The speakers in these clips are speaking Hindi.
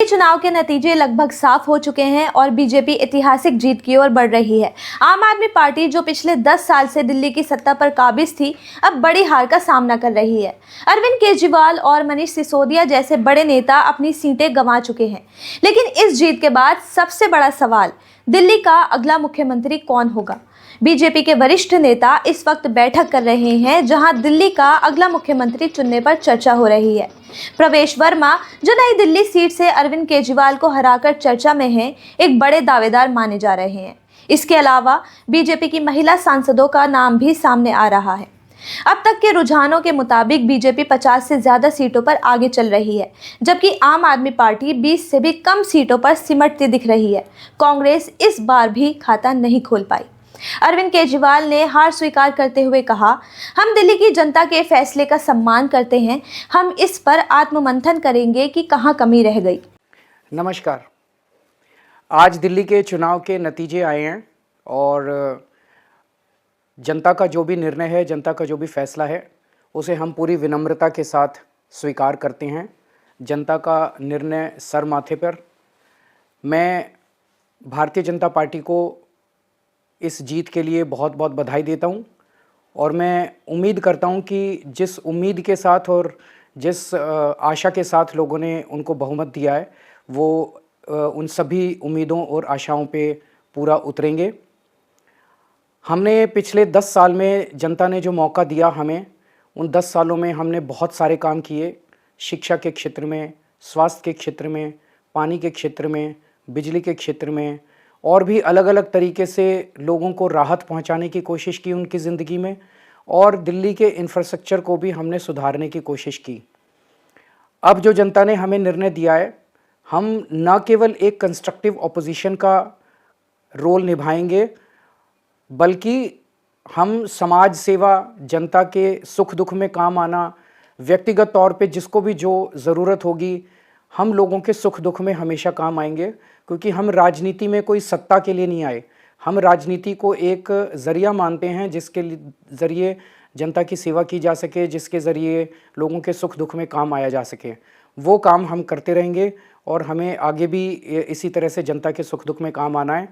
चुनाव के नतीजे लगभग साफ हो चुके हैं और बीजेपी ऐतिहासिक जीत की ओर बढ़ रही है। आम आदमी पार्टी जो पिछले 10 साल से दिल्ली की सत्ता पर काबिज थी, अब बड़ी हार का सामना कर रही है। अरविंद केजरीवाल और मनीष सिसोदिया जैसे बड़े नेता अपनी सीटें गंवा चुके हैं, लेकिन इस जीत के बाद सबसे बड़ा सवाल दिल्ली का अगला मुख्यमंत्री कौन होगा। बीजेपी के वरिष्ठ नेता इस वक्त बैठक कर रहे हैं, जहां दिल्ली का अगला मुख्यमंत्री चुनने पर चर्चा हो रही है। प्रवेश वर्मा, जो नई दिल्ली सीट से अरविंद केजरीवाल को हराकर चर्चा में हैं, एक बड़े दावेदार माने जा रहे हैं। इसके अलावा बीजेपी की महिला सांसदों का नाम भी सामने आ रहा है। अब तक के रुझानों के मुताबिक बीजेपी 50 से ज्यादा सीटों पर आगे चल रही है, जबकि आम आदमी पार्टी 20 से भी कम सीटों पर सिमटती दिख रही है। कांग्रेस इस बार भी खाता नहीं खोल पाई। अरविंद केजरीवाल ने हार स्वीकार करते हुए कहा, हम दिल्ली की जनता के फैसले का सम्मान करते हैं। हम इस पर आत्ममंथन करेंगे कि कहां कमी रह गई। नमस्कार। आज दिल्ली के चुनाव के नतीजे आए हैं और जनता का जो भी निर्णय है, जनता का जो भी फैसला है, उसे हम पूरी विनम्रता के साथ स्वीकार करते हैं। जनता का निर्णय सर माथे पर। मैं भारतीय जनता पार्टी को इस जीत के लिए बहुत बहुत बधाई देता हूं और मैं उम्मीद करता हूं कि जिस उम्मीद के साथ और जिस आशा के साथ लोगों ने उनको बहुमत दिया है, वो उन सभी उम्मीदों और आशाओं पे पूरा उतरेंगे। हमने पिछले 10 साल में जनता ने जो मौका दिया हमें, उन 10 सालों में हमने बहुत सारे काम किए। शिक्षा के क्षेत्र में, स्वास्थ्य के क्षेत्र में, पानी के क्षेत्र में, बिजली के क्षेत्र में और भी अलग अलग तरीके से लोगों को राहत पहुंचाने की कोशिश की उनकी ज़िंदगी में, और दिल्ली के इंफ्रास्ट्रक्चर को भी हमने सुधारने की कोशिश की। अब जो जनता ने हमें निर्णय दिया है, हम न केवल एक कंस्ट्रक्टिव ऑपोजिशन का रोल निभाएंगे, बल्कि हम समाज सेवा, जनता के सुख दुख में काम आना, व्यक्तिगत तौर पे जिसको भी जो ज़रूरत होगी, हम लोगों के सुख दुख में हमेशा काम आएंगे। क्योंकि हम राजनीति में कोई सत्ता के लिए नहीं आए, हम राजनीति को एक ज़रिया मानते हैं जिसके ज़रिए जनता की सेवा की जा सके, जिसके ज़रिए लोगों के सुख दुख में काम आया जा सके। वो काम हम करते रहेंगे और हमें आगे भी इसी तरह से जनता के सुख दुख में काम आना है।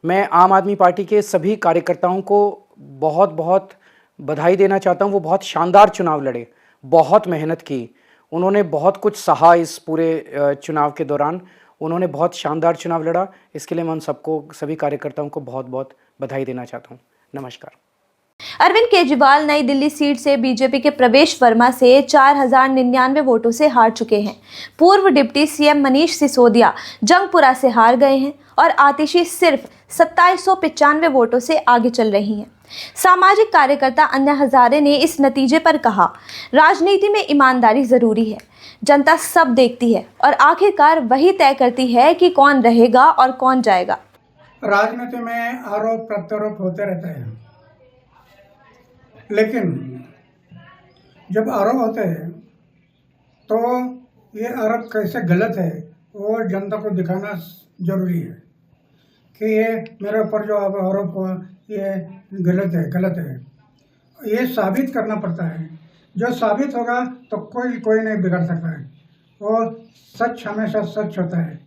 मैं आम आदमी पार्टी के सभी कार्यकर्ताओं को बहुत बहुत बधाई देना चाहता हूँ। वो बहुत शानदार चुनाव लड़े, बहुत मेहनत की, उन्होंने बहुत कुछ सहा। इस पूरे चुनाव के दौरान उन्होंने बहुत शानदार चुनाव लड़ा। इसके लिए मैं उन सबको, सभी कार्यकर्ताओं को बहुत बहुत बधाई देना चाहता हूँ। नमस्कार। अरविंद केजरीवाल नई दिल्ली सीट से बीजेपी के प्रवेश वर्मा से 4099 वोटों से हार चुके हैं। पूर्व डिप्टी सीएम मनीष सिसोदिया जंगपुरा से हार गए हैं और आतिशी सिर्फ 2795 वोटों से आगे चल रही हैं। सामाजिक कार्यकर्ता अन्ना हजारे ने इस नतीजे पर कहा, राजनीति में ईमानदारी जरूरी है। जनता सब देखती है और आखिरकार वही तय करती है कि कौन रहेगा और कौन जाएगा। राजनीति में आरोप प्रत्यारोप होते रहते हैं, लेकिन जब आरोप होते हैं तो ये आरोप कैसे गलत है वो जनता को दिखाना जरूरी है कि ये मेरे ऊपर जो आरोप हुआ ये गलत है। ये साबित करना पड़ता है। जो साबित होगा तो कोई नहीं बिगड़ सकता है, और सच हमेशा सच होता है।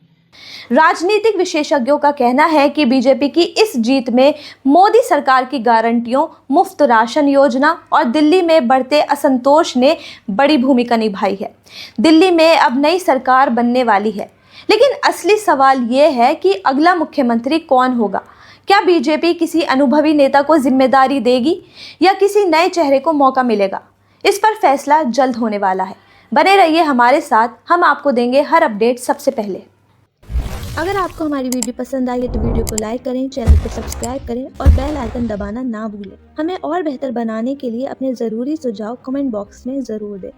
राजनीतिक विशेषज्ञों का कहना है कि बीजेपी की इस जीत में मोदी सरकार की गारंटियों, मुफ्त राशन योजना और दिल्ली में बढ़ते असंतोष ने बड़ी भूमिका निभाई है। दिल्ली में अब नई सरकार बनने वाली है, लेकिन असली सवाल ये है कि अगला मुख्यमंत्री कौन होगा। क्या बीजेपी किसी अनुभवी नेता को जिम्मेदारी देगी या किसी नए चेहरे को मौका मिलेगा? इस पर फैसला जल्द होने वाला है। बने रहिए हमारे साथ, हम आपको देंगे हर अपडेट सबसे पहले। अगर आपको हमारी वीडियो पसंद आई है तो वीडियो को लाइक करें, चैनल को सब्सक्राइब करें और बेल आइकन दबाना ना भूलें। हमें और बेहतर बनाने के लिए अपने ज़रूरी सुझाव कमेंट बॉक्स में ज़रूर दें।